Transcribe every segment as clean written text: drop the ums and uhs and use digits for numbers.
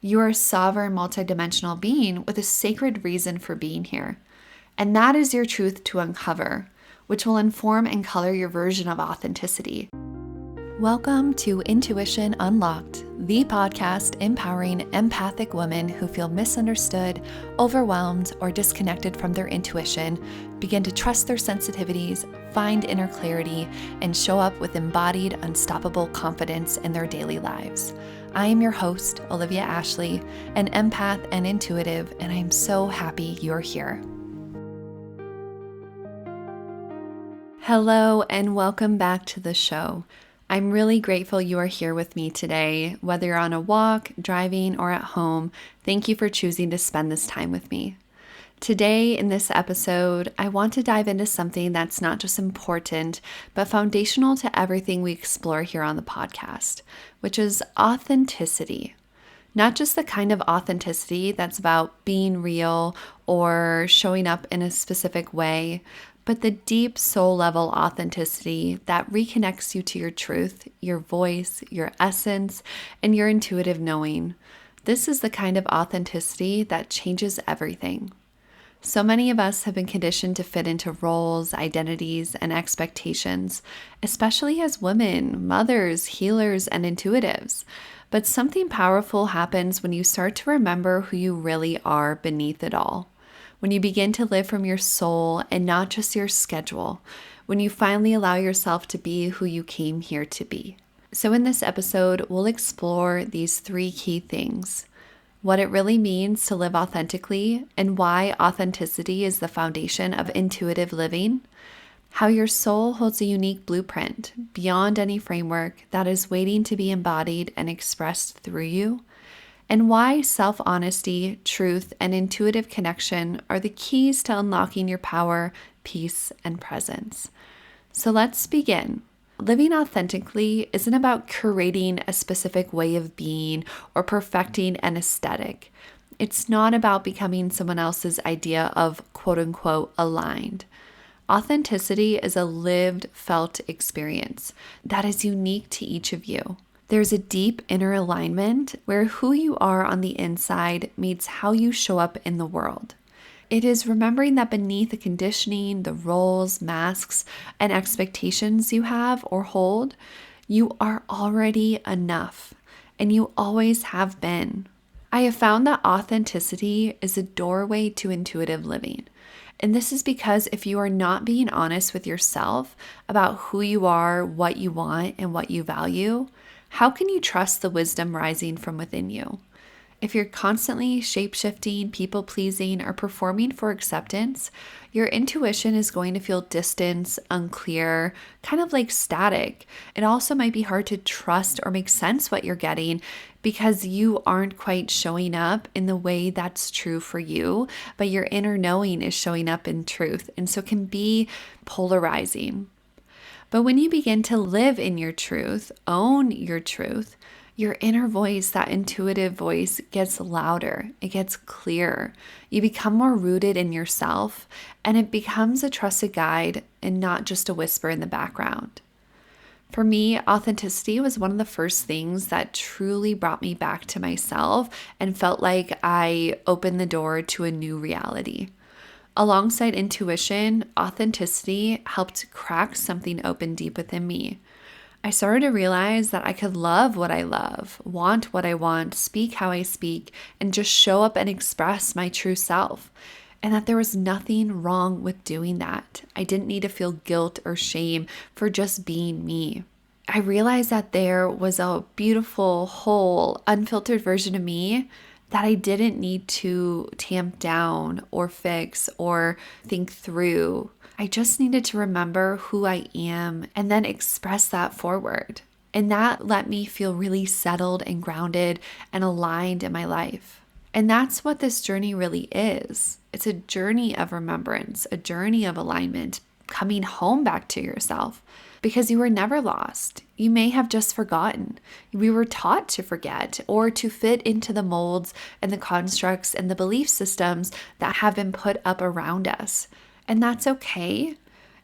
You are a sovereign, multidimensional being with a sacred reason for being here. And that is your truth to uncover, which will inform and color your version of authenticity. Welcome to Intuition Unlocked, the podcast empowering empathic women who feel misunderstood, overwhelmed, or disconnected from their intuition, begin to trust their sensitivities, find inner clarity, and show up with embodied, unstoppable confidence in their daily lives. I am your host, Olivia Ashley, an empath and intuitive, and I'm so happy you're here. Hello, and welcome back to the show. I'm really grateful you are here with me today. Whether you're on a walk, driving, or at home, thank you for choosing to spend this time with me. Today, in this episode, I want to dive into something that's not just important, but foundational to everything we explore here on the podcast, which is authenticity. Not just the kind of authenticity that's about being real or showing up in a specific way, but the deep soul level authenticity that reconnects you to your truth, your voice, your essence, and your intuitive knowing. This is the kind of authenticity that changes everything. So many of us have been conditioned to fit into roles, identities, and expectations, especially as women, mothers, healers, and intuitives. But something powerful happens when you start to remember who you really are beneath it all. When you begin to live from your soul and not just your schedule. When you finally allow yourself to be who you came here to be. So in this episode, we'll explore these 3 key things. What it really means to live authentically, and why authenticity is the foundation of intuitive living. How your soul holds a unique blueprint beyond any framework that is waiting to be embodied and expressed through you. And why self-honesty, truth, and intuitive connection are the keys to unlocking your power, peace, and presence. So let's begin. Living authentically isn't about curating a specific way of being or perfecting an aesthetic. It's not about becoming someone else's idea of quote-unquote aligned. Authenticity is a lived, felt experience that is unique to each of you. There's a deep inner alignment where who you are on the inside meets how you show up in the world. It is remembering that beneath the conditioning, the roles, masks, and expectations you have or hold, you are already enough, and you always have been. I have found that authenticity is a doorway to intuitive living. And this is because if you are not being honest with yourself about who you are, what you want, and what you value, how can you trust the wisdom rising from within you? If you're constantly shape-shifting, people-pleasing, or performing for acceptance, your intuition is going to feel distant, unclear, kind of like static. It also might be hard to trust or make sense what you're getting because you aren't quite showing up in the way that's true for you, but your inner knowing is showing up in truth, and so can be polarizing. But when you begin to live in your truth, own your truth, your inner voice, that intuitive voice, gets louder. It gets clearer. You become more rooted in yourself, and it becomes a trusted guide and not just a whisper in the background. For me, authenticity was one of the first things that truly brought me back to myself and felt like I opened the door to a new reality. Alongside intuition, authenticity helped crack something open deep within me. I started to realize that I could love what I love, want what I want, speak how I speak, and just show up and express my true self. And that there was nothing wrong with doing that. I didn't need to feel guilt or shame for just being me. I realized that there was a beautiful, whole, unfiltered version of me that I didn't need to tamp down or fix or think through. I just needed to remember who I am and then express that forward. And that let me feel really settled and grounded and aligned in my life. And that's what this journey really is. It's a journey of remembrance, a journey of alignment, coming home back to yourself. Because you were never lost. You may have just forgotten. We were taught to forget or to fit into the molds and the constructs and the belief systems that have been put up around us. And that's okay.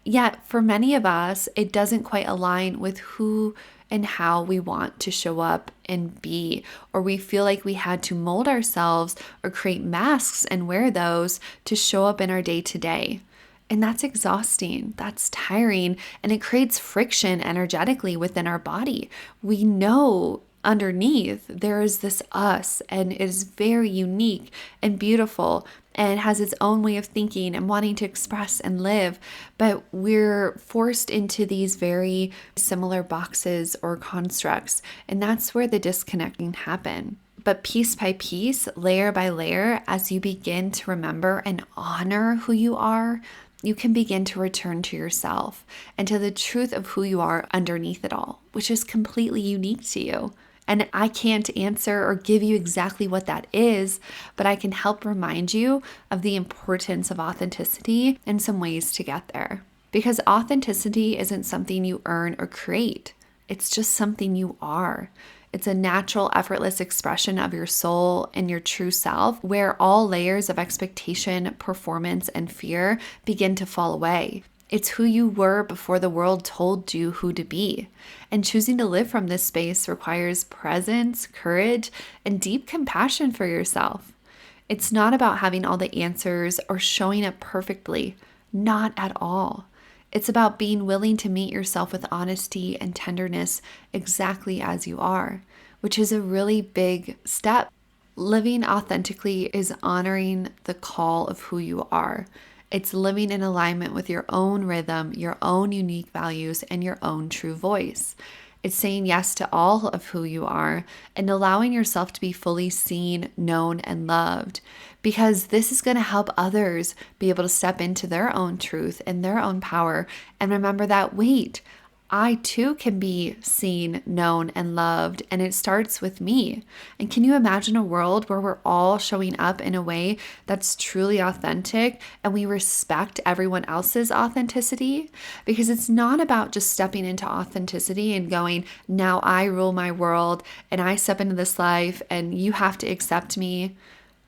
Yet for many of us, it doesn't quite align with who and how we want to show up and be, or we feel like we had to mold ourselves or create masks and wear those to show up in our day to day. And that's exhausting, that's tiring, and it creates friction energetically within our body. We know underneath there is this us, and it is very unique and beautiful, and it has its own way of thinking and wanting to express and live. But we're forced into these very similar boxes or constructs, and that's where the disconnecting happen. But piece by piece, layer by layer, as you begin to remember and honor who you are, you can begin to return to yourself and to the truth of who you are underneath it all, which is completely unique to you. And I can't answer or give you exactly what that is, but I can help remind you of the importance of authenticity and some ways to get there. Because authenticity isn't something you earn or create. It's just something you are. It's a natural, effortless expression of your soul and your true self, where all layers of expectation, performance, and fear begin to fall away. It's who you were before the world told you who to be. And choosing to live from this space requires presence, courage, and deep compassion for yourself. It's not about having all the answers or showing up perfectly. Not at all. It's about being willing to meet yourself with honesty and tenderness exactly as you are, which is a really big step. Living authentically is honoring the call of who you are. It's living in alignment with your own rhythm, your own unique values, and your own true voice. It's saying yes to all of who you are and allowing yourself to be fully seen, known, and loved, because this is going to help others be able to step into their own truth and their own power and remember that, wait, I too can be seen, known, and loved, and it starts with me. And can you imagine a world where we're all showing up in a way that's truly authentic and we respect everyone else's authenticity? Because it's not about just stepping into authenticity and going, now I rule my world and I step into this life and you have to accept me.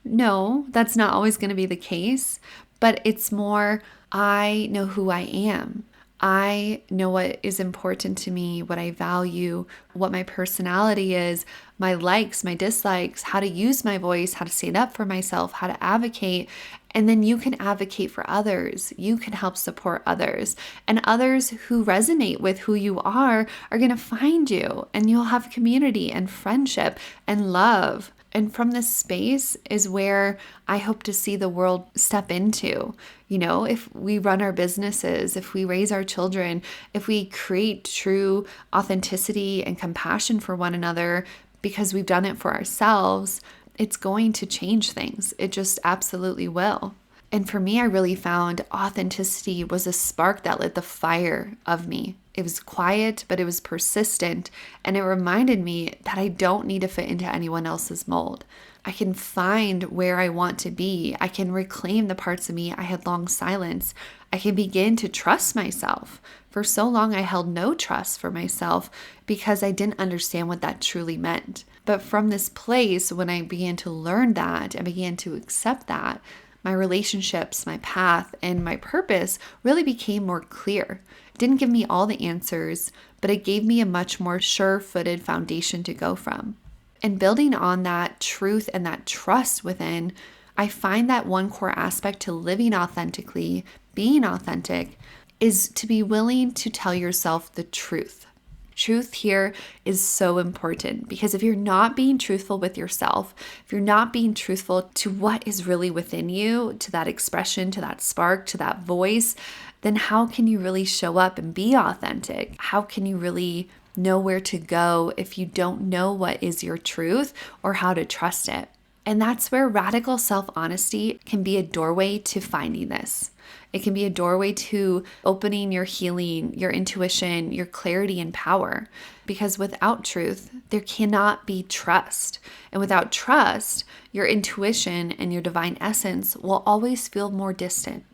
No, that's not always going to be the case, but it's more, I know who I am. I know what is important to me, what I value, what my personality is, my likes, my dislikes, how to use my voice, how to stand up for myself, how to advocate. And then you can advocate for others. You can help support others. And others who resonate with who you are going to find you, and you'll have community and friendship and love. And from this space is where I hope to see the world step into. You know, if we run our businesses, if we raise our children, if we create true authenticity and compassion for one another because we've done it for ourselves, it's going to change things. It just absolutely will. And for me, I really found authenticity was a spark that lit the fire of me. It was quiet, but it was persistent. And it reminded me that I don't need to fit into anyone else's mold. I can find where I want to be. I can reclaim the parts of me I had long silenced. I can begin to trust myself. For so long, I held no trust for myself because I didn't understand what that truly meant. But from this place, when I began to learn that, I began to accept that, my relationships, my path, and my purpose really became more clear. It didn't give me all the answers, but it gave me a much more sure-footed foundation to go from. And building on that truth and that trust within, I find that one core aspect to living authentically, being authentic, is to be willing to tell yourself the truth. Truth here is so important because if you're not being truthful with yourself, if you're not being truthful to what is really within you, to that expression, to that spark, to that voice, then how can you really show up and be authentic? How can you really know where to go if you don't know what is your truth or how to trust it? And that's where radical self-honesty can be a doorway to finding this. It can be a doorway to opening your healing, your intuition, your clarity and power. Because without truth, there cannot be trust. And without trust, your intuition and your divine essence will always feel more distant.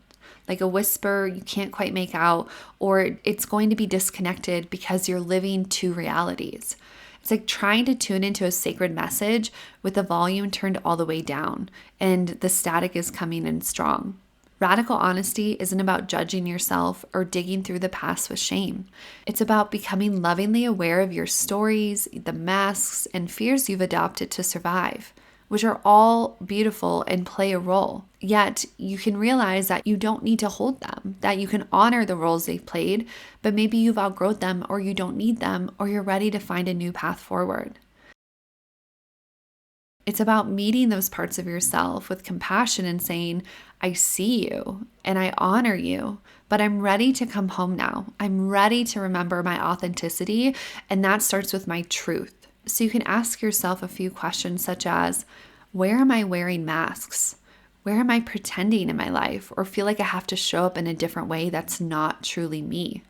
Like a whisper you can't quite make out, or it's going to be disconnected because you're living two realities. It's like trying to tune into a sacred message with the volume turned all the way down and the static is coming in strong. Radical honesty isn't about judging yourself or digging through the past with shame. It's about becoming lovingly aware of your stories, the masks, and fears you've adopted to survive, which are all beautiful and play a role. Yet you can realize that you don't need to hold them, that you can honor the roles they've played, but maybe you've outgrown them or you don't need them or you're ready to find a new path forward. It's about meeting those parts of yourself with compassion and saying, I see you and I honor you, but I'm ready to come home now. I'm ready to remember my authenticity, and that starts with my truth. So you can ask yourself a few questions such as, where am I wearing masks? Where am I pretending in my life or feel like I have to show up in a different way that's not truly me?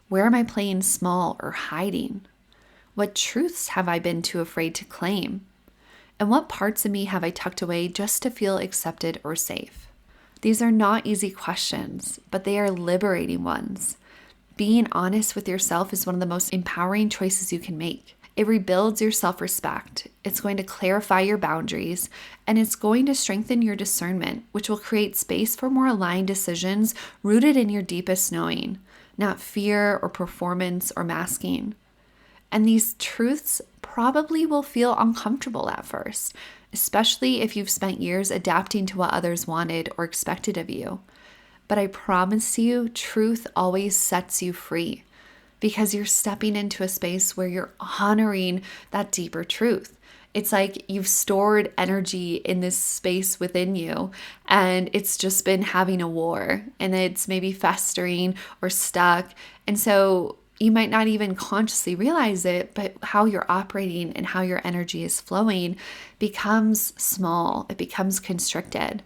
Where am I playing small or hiding? What truths have I been too afraid to claim? And what parts of me have I tucked away just to feel accepted or safe? These are not easy questions, but they are liberating ones. Being honest with yourself is one of the most empowering choices you can make. It rebuilds your self-respect. It's going to clarify your boundaries, and it's going to strengthen your discernment, which will create space for more aligned decisions rooted in your deepest knowing, not fear or performance or masking. And these truths probably will feel uncomfortable at first, especially if you've spent years adapting to what others wanted or expected of you. But I promise you, truth always sets you free because you're stepping into a space where you're honoring that deeper truth. It's like you've stored energy in this space within you, and it's just been having a war, and it's maybe festering or stuck. And so you might not even consciously realize it, but how you're operating and how your energy is flowing becomes small. It becomes constricted.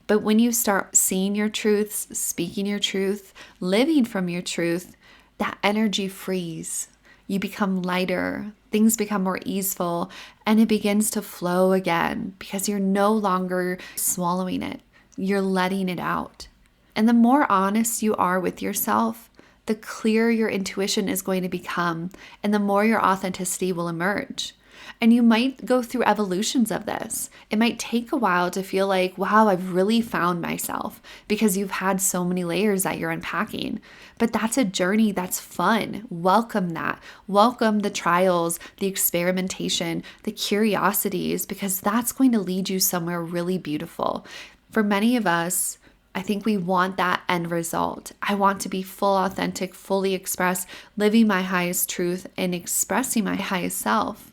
But when you start seeing your truths, speaking your truth, living from your truth, that energy frees. You become lighter, things become more easeful, and it begins to flow again because you're no longer swallowing it. You're letting it out. And the more honest you are with yourself, the clearer your intuition is going to become, and the more your authenticity will emerge. And you might go through evolutions of this. It might take a while to feel like, wow, I've really found myself, because you've had so many layers that you're unpacking. But that's a journey that's fun. Welcome that. Welcome the trials, the experimentation, the curiosities, because that's going to lead you somewhere really beautiful. For many of us, I think we want that end result. I want to be full, authentic, fully expressed, living my highest truth and expressing my highest self.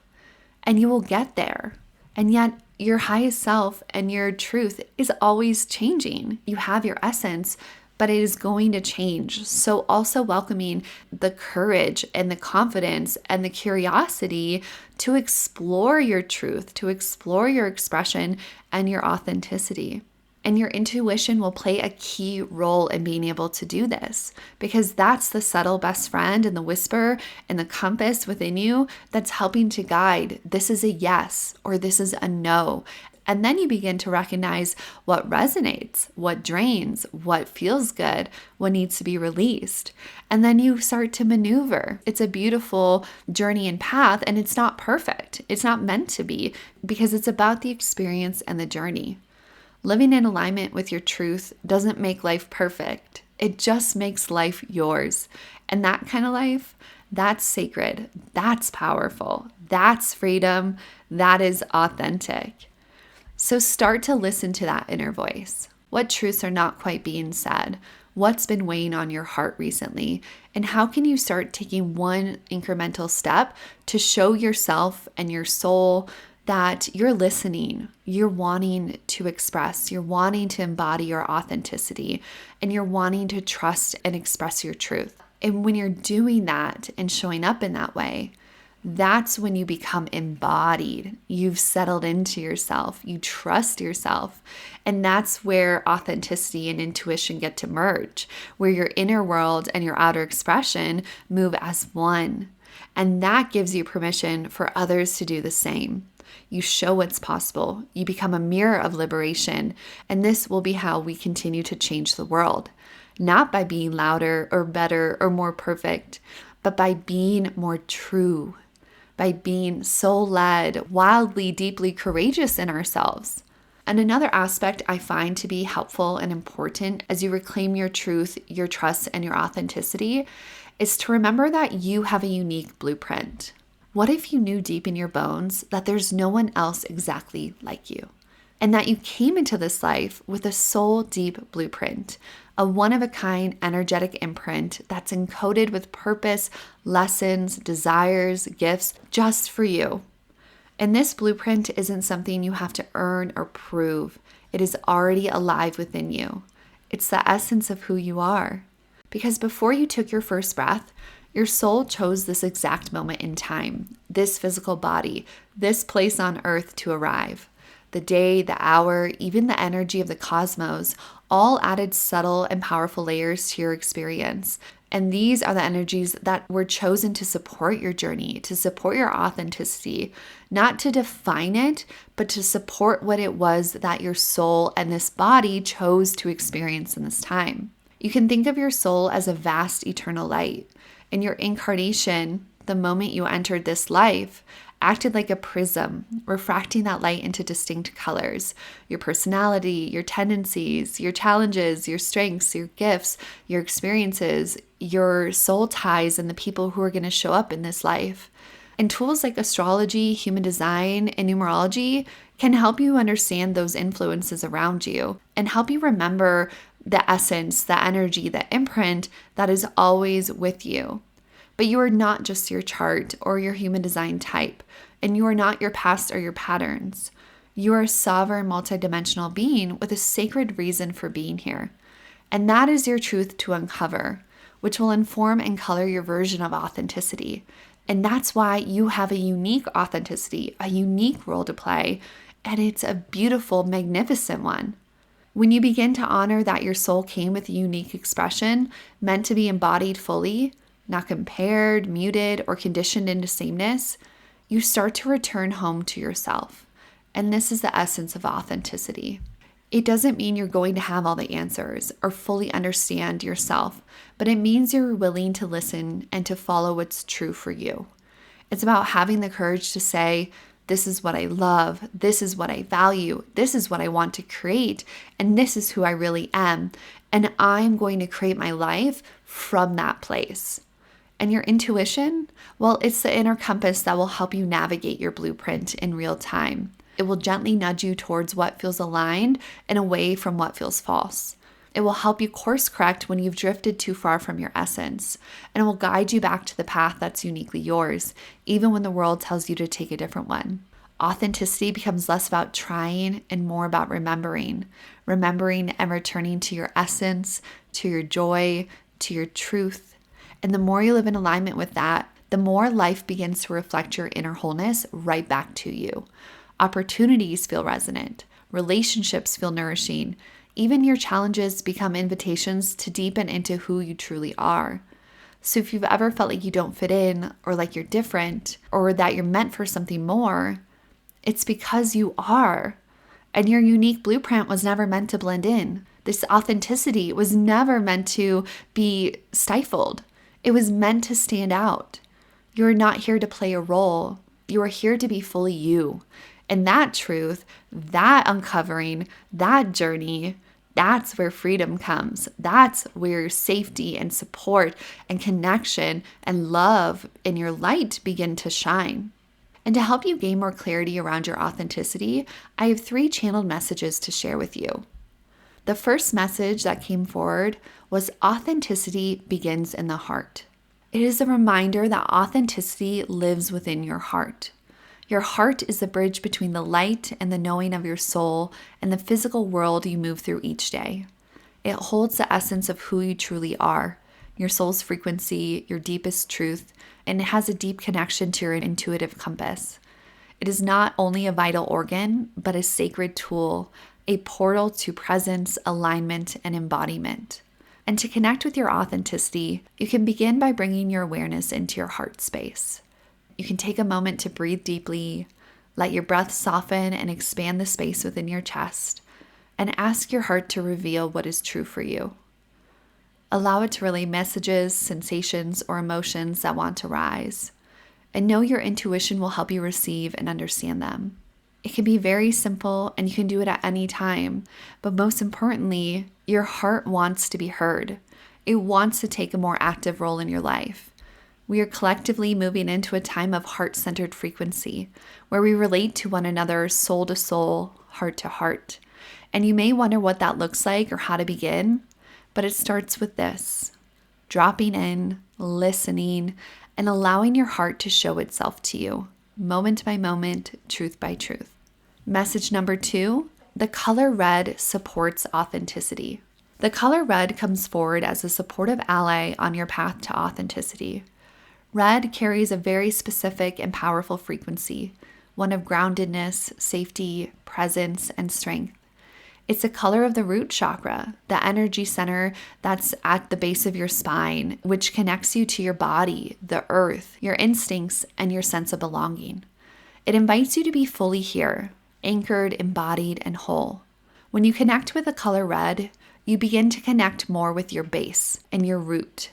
And you will get there. And yet your highest self and your truth is always changing. You have your essence, but it is going to change. So also welcoming the courage and the confidence and the curiosity to explore your truth, to explore your expression and your authenticity. And your intuition will play a key role in being able to do this, because that's the subtle best friend and the whisper and the compass within you that's helping to guide. This is a yes or this is a no. And then you begin to recognize what resonates, what drains, what feels good, what needs to be released. And then you start to maneuver. It's a beautiful journey and path, and it's not perfect. It's not meant to be, because it's about the experience and the journey. Living in alignment with your truth doesn't make life perfect. It just makes life yours. And that kind of life, that's sacred. That's powerful. That's freedom. That is authentic. So start to listen to that inner voice. What truths are not quite being said? What's been weighing on your heart recently? And how can you start taking one incremental step to show yourself and your soul that you're listening, you're wanting to express, you're wanting to embody your authenticity, and you're wanting to trust and express your truth. And when you're doing that and showing up in that way, that's when you become embodied. You've settled into yourself. You trust yourself. And that's where authenticity and intuition get to merge, where your inner world and your outer expression move as one. And that gives you permission for others to do the same. You show what's possible. You become a mirror of liberation. And this will be how we continue to change the world. Not by being louder or better or more perfect, but by being more true, by being soul-led, wildly, deeply courageous in ourselves. And another aspect I find to be helpful and important as you reclaim your truth, your trust, and your authenticity is to remember that you have a unique blueprint. What if you knew deep in your bones that there's no one else exactly like you? And that you came into this life with a soul deep blueprint, a one-of-a-kind energetic imprint that's encoded with purpose, lessons, desires, gifts just for you. And this blueprint isn't something you have to earn or prove. It is already alive within you. It's the essence of who you are. Because before you took your first breath, your soul chose this exact moment in time, this physical body, this place on earth to arrive. The day, the hour, even the energy of the cosmos, all added subtle and powerful layers to your experience. And these are the energies that were chosen to support your journey, to support your authenticity, not to define it, but to support what it was that your soul and this body chose to experience in this time. You can think of your soul as a vast eternal light. And your incarnation, the moment you entered this life, acted like a prism, refracting that light into distinct colors. Your personality, your tendencies, your challenges, your strengths, your gifts, your experiences, your soul ties, and the people who are going to show up in this life. And tools like astrology, human design, and numerology can help you understand those influences around you and help you remember the essence, the energy, the imprint that is always with you. But you are not just your chart or your human design type, and you are not your past or your patterns. You are a sovereign, multidimensional being with a sacred reason for being here. And that is your truth to uncover, which will inform and color your version of authenticity. And that's why you have a unique authenticity, a unique role to play, and it's a beautiful, magnificent one. When you begin to honor that your soul came with a unique expression, meant to be embodied fully, not compared, muted, or conditioned into sameness, you start to return home to yourself. And this is the essence of authenticity. It doesn't mean you're going to have all the answers or fully understand yourself, but it means you're willing to listen and to follow what's true for you. It's about having the courage to say, this is what I love, this is what I value, this is what I want to create, and this is who I really am. And I'm going to create my life from that place. And your intuition, well, it's the inner compass that will help you navigate your blueprint in real time. It will gently nudge you towards what feels aligned and away from what feels false. It will help you course correct when you've drifted too far from your essence, and it will guide you back to the path that's uniquely yours, even when the world tells you to take a different one. Authenticity becomes less about trying and more about remembering and returning to your essence, to your joy, to your truth. And the more you live in alignment with that, the more life begins to reflect your inner wholeness right back to you. Opportunities feel resonant, relationships feel nourishing. Even your challenges become invitations to deepen into who you truly are. So if you've ever felt like you don't fit in, or like you're different, or that you're meant for something more, it's because you are. And your unique blueprint was never meant to blend in. This authenticity was never meant to be stifled. It was meant to stand out. You're not here to play a role. You are here to be fully you. And that truth, that uncovering, that journey, that's where freedom comes. That's where safety and support and connection and love and your light begin to shine. And to help you gain more clarity around your authenticity, I have 3 channeled messages to share with you. The first message that came forward was authenticity begins in the heart. It is a reminder that authenticity lives within your heart. Your heart is the bridge between the light and the knowing of your soul and the physical world you move through each day. It holds the essence of who you truly are, your soul's frequency, your deepest truth, and it has a deep connection to your intuitive compass. It is not only a vital organ, but a sacred tool, a portal to presence, alignment, and embodiment. And to connect with your authenticity, you can begin by bringing your awareness into your heart space. You can take a moment to breathe deeply, let your breath soften and expand the space within your chest, and ask your heart to reveal what is true for you. Allow it to relay messages, sensations, or emotions that want to rise, and know your intuition will help you receive and understand them. It can be very simple and you can do it at any time. But most importantly, your heart wants to be heard. It wants to take a more active role in your life. We are collectively moving into a time of heart-centered frequency where we relate to one another soul to soul, heart to heart. And you may wonder what that looks like or how to begin, but it starts with this: dropping in, listening, and allowing your heart to show itself to you, moment by moment, truth by truth. Message number 2, the color red supports authenticity. The color red comes forward as a supportive ally on your path to authenticity. Red carries a very specific and powerful frequency, one of groundedness, safety, presence, and strength. It's the color of the root chakra, the energy center that's at the base of your spine, which connects you to your body, the earth, your instincts, and your sense of belonging. It invites you to be fully here, anchored, embodied, and whole. When you connect with the color red, you begin to connect more with your base and your root.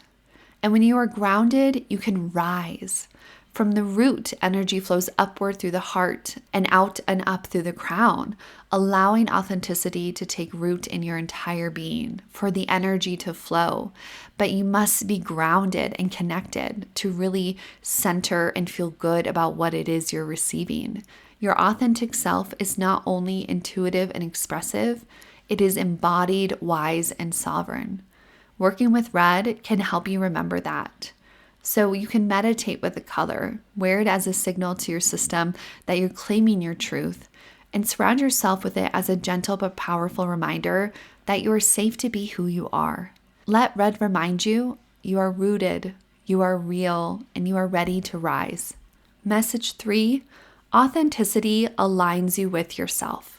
And when you are grounded, you can rise. From the root, energy flows upward through the heart and out and up through the crown, allowing authenticity to take root in your entire being, for the energy to flow. But you must be grounded and connected to really center and feel good about what it is you're receiving. Your authentic self is not only intuitive and expressive, it is embodied, wise, and sovereign. Working with red can help you remember that. So you can meditate with the color, wear it as a signal to your system that you're claiming your truth, and surround yourself with it as a gentle but powerful reminder that you are safe to be who you are. Let red remind you you are rooted, you are real, and you are ready to rise. Message 3, authenticity aligns you with yourself.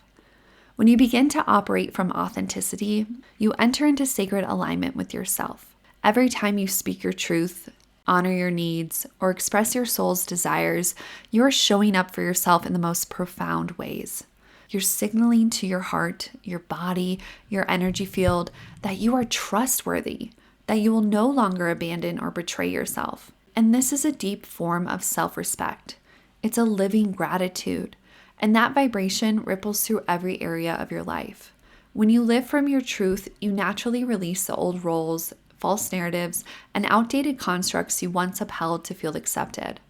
When you begin to operate from authenticity, you enter into sacred alignment with yourself. Every time you speak your truth, honor your needs, or express your soul's desires, you're showing up for yourself in the most profound ways. You're signaling to your heart, your body, your energy field that you are trustworthy, that you will no longer abandon or betray yourself. And this is a deep form of self-respect. It's a living gratitude. And that vibration ripples through every area of your life. When you live from your truth, you naturally release the old roles, false narratives, and outdated constructs you once upheld to feel accepted.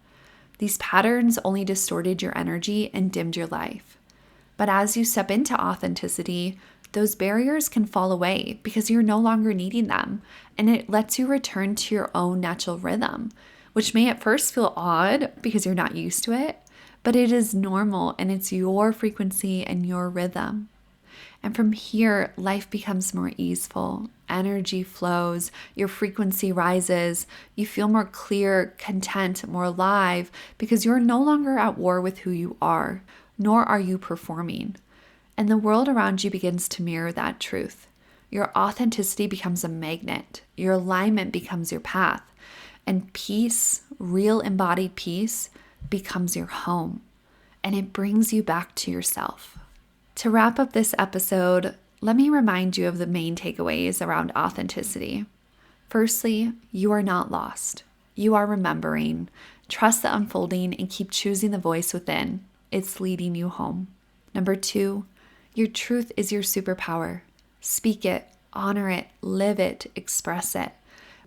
These patterns only distorted your energy and dimmed your life. But as you step into authenticity, those barriers can fall away because you're no longer needing them, and it lets you return to your own natural rhythm, which may at first feel odd because you're not used to it. But it is normal and it's your frequency and your rhythm. And from here, life becomes more easeful, energy flows, your frequency rises, you feel more clear, content, more alive because you're no longer at war with who you are, nor are you performing. And the world around you begins to mirror that truth. Your authenticity becomes a magnet, your alignment becomes your path, and peace, real embodied peace, becomes your home, and it brings you back to yourself. To wrap up this episode, let me remind you of the main takeaways around authenticity. Firstly, you are not lost. You are remembering. Trust the unfolding and keep choosing the voice within. It's leading you home. Number 2, your truth is your superpower. Speak it, honor it, live it, express it.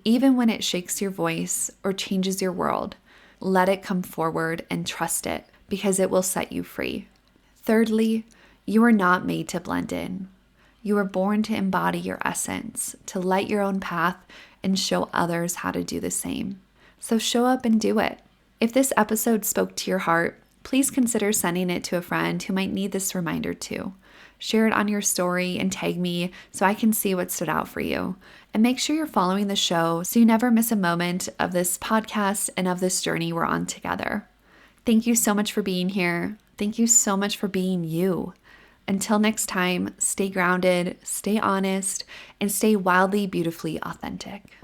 Even when it shakes your voice or changes your world, let it come forward and trust it because it will set you free. Thirdly, you are not made to blend in. You are born to embody your essence, to light your own path and show others how to do the same. So show up and do it. If this episode spoke to your heart, please consider sending it to a friend who might need this reminder too. Share it on your story and tag me so I can see what stood out for you. And make sure you're following the show so you never miss a moment of this podcast and of this journey we're on together. Thank you so much for being here. Thank you so much for being you. Until next time, stay grounded, stay honest, and stay wildly, beautifully authentic.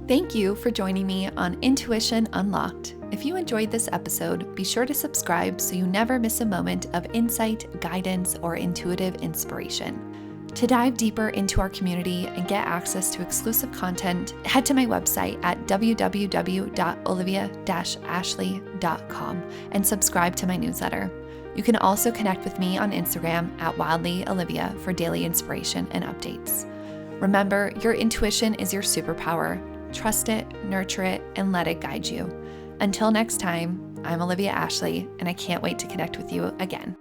Thank you for joining me on Intuition Unlocked. If you enjoyed this episode, be sure to subscribe so you never miss a moment of insight, guidance, or intuitive inspiration. To dive deeper into our community and get access to exclusive content, head to my website at www.olivia-ashley.com and subscribe to my newsletter. You can also connect with me on Instagram at WildlyOlivia for daily inspiration and updates. Remember, your intuition is your superpower. Trust it, nurture it, and let it guide you. Until next time, I'm Olivia Ashley, and I can't wait to connect with you again.